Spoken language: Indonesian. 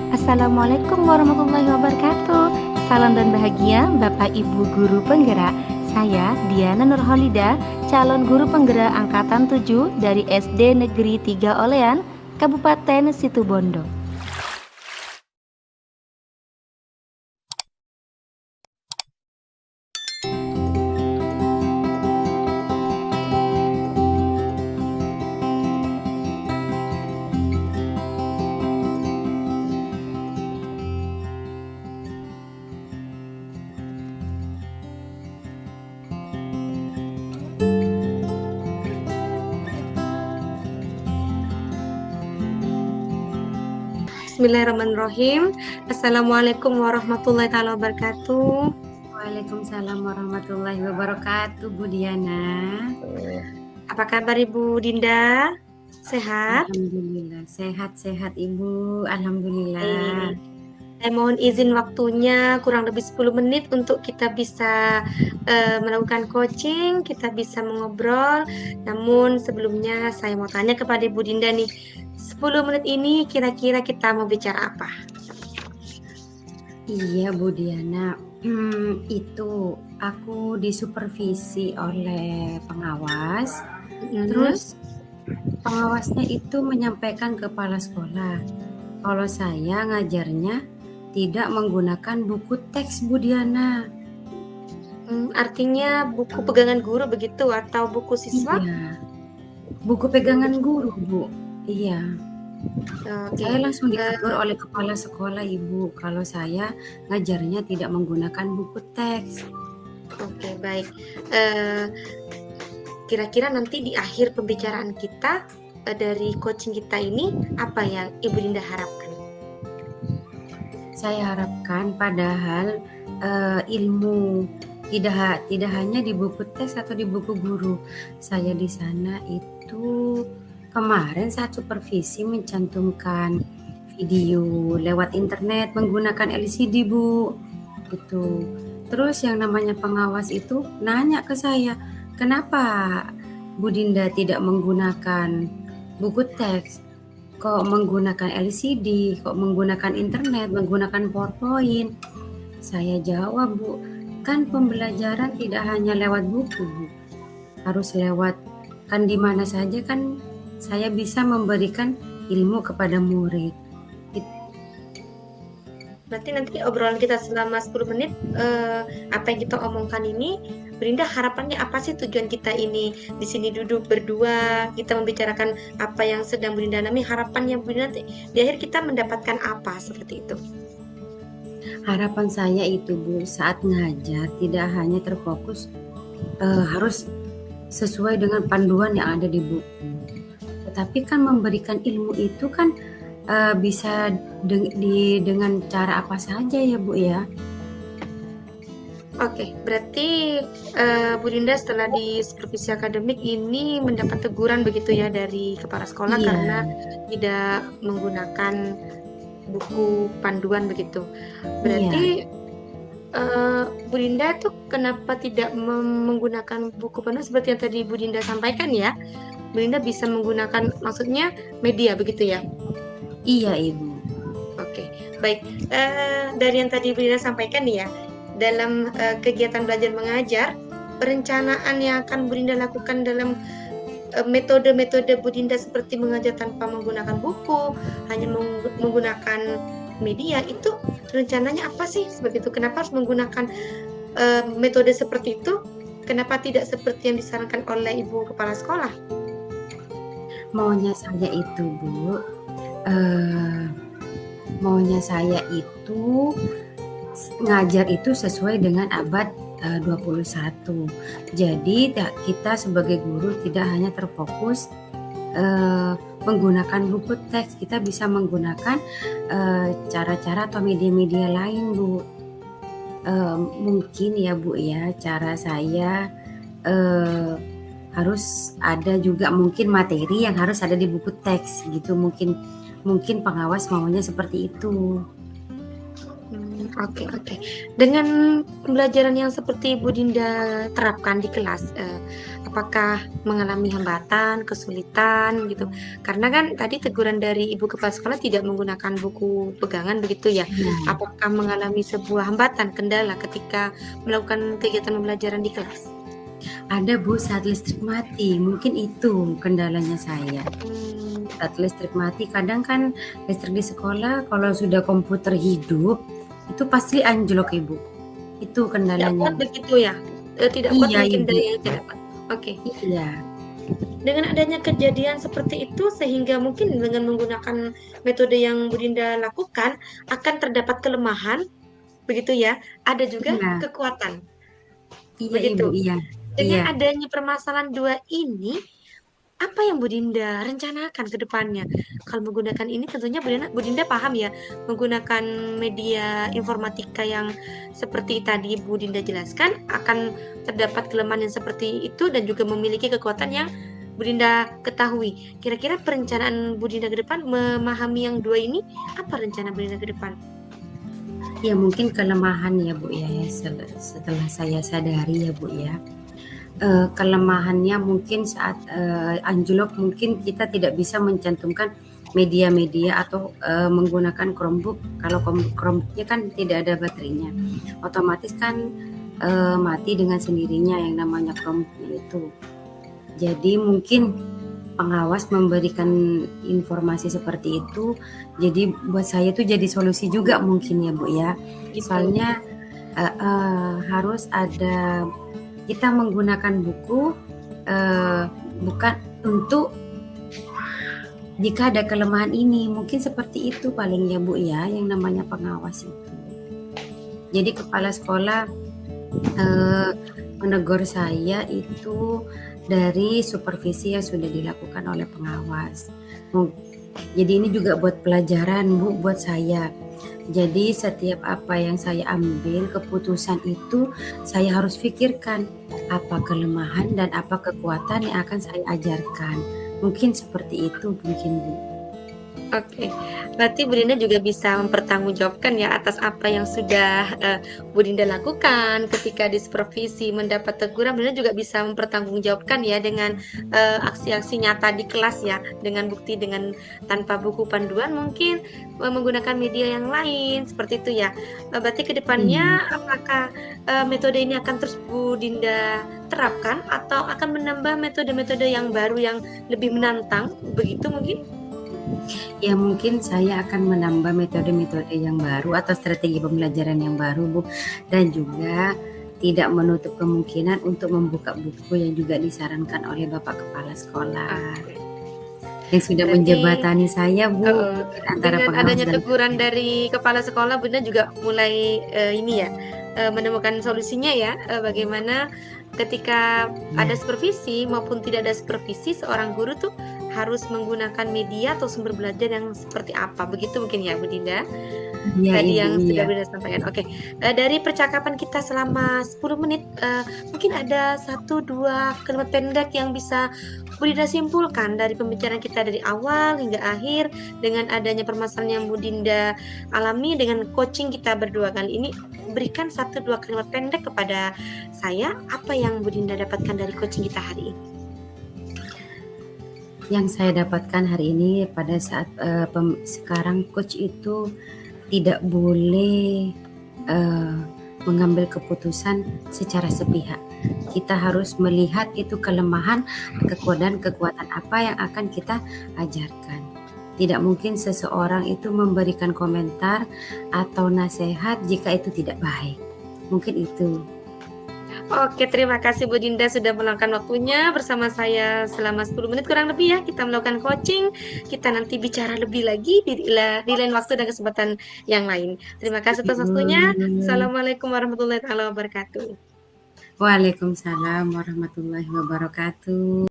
Assalamualaikum warahmatullahi wabarakatuh. Salam dan bahagia Bapak Ibu Guru Penggerak. Saya Diana Nurholida, calon guru penggerak angkatan 7 dari SD Negeri 3 Olean, Kabupaten Situbondo. Bismillahirrahmanirrahim. Assalamualaikum warahmatullahi wabarakatuh. Waalaikumsalam warahmatullahi wabarakatuh, Bu Diana. Apa kabar Ibu Dinda? Sehat? Alhamdulillah, sehat-sehat Ibu. Alhamdulillah. Saya mohon izin waktunya kurang lebih 10 menit untuk kita bisa melakukan coaching, kita bisa mengobrol. Namun sebelumnya saya mau tanya kepada Ibu Dinda nih, 10 menit ini kira-kira kita mau bicara apa? Iya Bu Diana, itu aku disupervisi oleh pengawas. Terus pengawasnya itu menyampaikan ke kepala sekolah kalau saya ngajarnya tidak menggunakan buku teks Bu Diana. Artinya buku pegangan guru begitu atau buku siswa? Iya, buku pegangan guru Bu. Iya. Saya langsung ditegur oleh kepala sekolah Ibu kalau saya ngajarnya tidak menggunakan buku teks. Oke, baik. Kira-kira nanti di akhir pembicaraan kita dari coaching kita ini apa yang Ibu Dinda harapkan? Saya harapkan padahal ilmu tidak hanya di buku teks atau di buku guru. Saya di sana itu kemarin saat supervisi mencantumkan video lewat internet menggunakan LCD Bu. Itu. Terus yang namanya pengawas itu nanya ke saya, kenapa Bu Dinda tidak menggunakan buku teks? Kok menggunakan LCD, kok menggunakan internet, menggunakan PowerPoint? Saya jawab, Bu, kan pembelajaran tidak hanya lewat buku, Bu. Harus lewat, kan di mana saja kan saya bisa memberikan ilmu kepada murid. Berarti nanti obrolan kita selama 10 menit, apa yang kita omongkan ini, Brinda harapannya apa sih tujuan kita ini? Di sini duduk berdua, kita membicarakan apa yang sedang Brinda alami, harapannya Brinda di akhir kita mendapatkan apa seperti itu? Harapan saya itu Bu, saat ngajar tidak hanya terfokus harus sesuai dengan panduan yang ada di buku. Tetapi kan memberikan ilmu itu kan bisa dengan cara apa saja ya Bu ya. Oke, berarti Bu Dinda setelah di supervisi akademik ini mendapat teguran begitu ya dari kepala sekolah karena tidak menggunakan buku panduan begitu. Berarti Bu Dinda tuh kenapa tidak menggunakan buku panduan seperti yang tadi Bu Dinda sampaikan ya? Bu Dinda bisa menggunakan maksudnya media begitu ya? Iya Ibu. Oke, baik. Dari yang tadi Bu Dinda sampaikan nih ya, dalam kegiatan belajar mengajar, perencanaan yang akan Bu Dinda lakukan dalam metode-metode Bu Dinda seperti mengajar tanpa menggunakan buku, hanya menggunakan media, itu rencananya apa sih? Seperti itu. Kenapa harus menggunakan metode seperti itu? Kenapa tidak seperti yang disarankan oleh Ibu Kepala Sekolah? Maunya saya itu Bu, ngajar itu sesuai dengan abad 21. Jadi kita sebagai guru tidak hanya terfokus menggunakan buku teks, kita bisa menggunakan cara-cara atau media-media lain Bu. Mungkin ya Bu ya, cara saya harus ada juga mungkin materi yang harus ada di buku teks gitu, mungkin pengawas maunya seperti itu. Oke. Dengan pembelajaran yang seperti Bu Dinda terapkan di kelas, apakah mengalami hambatan, kesulitan gitu? Karena kan tadi teguran dari Ibu Kepala Sekolah tidak menggunakan buku pegangan begitu ya. Iya, Apakah mengalami sebuah hambatan, kendala ketika melakukan kegiatan pembelajaran di kelas? ada Bu saat listrik mati, mungkin itu kendalanya saya. Mmm, Saat listrik mati, kadang kan listrik di sekolah kalau sudah komputer hidup, itu pasti anjlok Ibu. Itu tidak kendalanya kuat Bu. begitu ya? Tidak kuat Iya mungkin Ibu, dayanya tidak kuat. Oke. iya. Dengan adanya kejadian seperti itu sehingga mungkin dengan menggunakan metode yang Bu Dinda lakukan akan terdapat kelemahan, begitu ya, ada juga Iya, kekuatan, iya Ibu, begitu. iya. Dengan Iya. adanya permasalahan 2 ini, apa yang Bu Dinda rencanakan ke depannya? Kalau menggunakan ini tentunya Bu Dinda paham ya, menggunakan media informatika yang seperti tadi Bu Dinda jelaskan akan terdapat kelemahan yang seperti itu dan juga memiliki kekuatan yang Bu Dinda ketahui. Kira-kira perencanaan Bu Dinda ke depan memahami yang 2 ini, apa rencana Bu Dinda ke depan? Ya mungkin kelemahan ya Bu ya, setelah saya sadari ya Bu ya. Kelemahannya mungkin saat anjlok mungkin kita tidak bisa mencantumkan media-media atau menggunakan Chromebook. Kalau Chromebooknya kan tidak ada baterainya, otomatis kan mati dengan sendirinya yang namanya Chromebook itu. Jadi mungkin pengawas memberikan informasi seperti itu, jadi buat saya itu jadi solusi juga mungkin ya Bu ya. Gitu. Soalnya harus ada kita menggunakan buku bukan untuk jika ada kelemahan ini, mungkin seperti itu paling ya Bu ya, yang namanya pengawas itu. Jadi kepala sekolah menegur saya itu dari supervisi yang sudah dilakukan oleh pengawas. Jadi ini juga buat pelajaran Bu buat saya. Jadi setiap apa yang saya ambil keputusan itu saya harus pikirkan apa kelemahan dan apa kekuatan yang akan saya ajarkan. Mungkin seperti itu mungkin Bu. Oke, berarti Bu Dinda juga bisa mempertanggungjawabkan ya atas apa yang sudah, Bu Dinda lakukan ketika disupervisi mendapat teguran, Bu Dinda juga bisa mempertanggungjawabkan ya dengan, aksi-aksi nyata di kelas ya, dengan bukti dengan tanpa buku panduan mungkin, menggunakan media yang lain, seperti itu ya. Berarti ke Iya. depannya apakah, metode ini akan terus Bu Dinda terapkan atau akan menambah metode-metode yang baru yang lebih menantang, begitu mungkin? Ya mungkin saya akan menambah metode-metode yang baru atau strategi pembelajaran yang baru Bu, dan juga tidak menutup kemungkinan untuk membuka buku yang juga disarankan oleh Bapak Kepala Sekolah Oke. yang sudah Berarti menjembatani saya Bu heeh, antara dengan pengawas adanya dan teguran dari kepala sekolah Bunda juga mulai, ini ya, menemukan solusinya ya, bagaimana ketika ada ya. supervisi maupun tidak ada supervisi seorang guru tuh harus menggunakan media atau sumber belajar yang seperti apa, begitu mungkin ya Bu Dinda? Iya Tadi Ibu, yang sudah iya. Bunda sampaikan. Oke, dari percakapan kita selama 10 menit, mungkin ada satu 2 kalimat pendek yang bisa Bu Dinda simpulkan dari pembicaraan kita dari awal hingga akhir dengan adanya permasalahan yang Bu Dinda alami dengan coaching kita berdua kali ini. Berikan satu 2 kalimat pendek kepada saya, apa yang Bu Dinda dapatkan dari coaching kita hari ini? Yang saya dapatkan hari ini pada saat sekarang coach itu tidak boleh mengambil keputusan secara sepihak. Kita harus melihat itu kelemahan, kekuatan apa yang akan kita ajarkan. Tidak mungkin seseorang itu memberikan komentar atau nasihat jika itu tidak baik. Mungkin itu. Oke, terima kasih Bu Dinda sudah meluangkan waktunya bersama saya selama 10 menit kurang lebih ya. Kita melakukan coaching, kita nanti bicara lebih lagi di lain waktu dan kesempatan yang lain. Terima kasih atas waktunya. Assalamualaikum warahmatullahi wabarakatuh. Waalaikumsalam warahmatullahi wabarakatuh.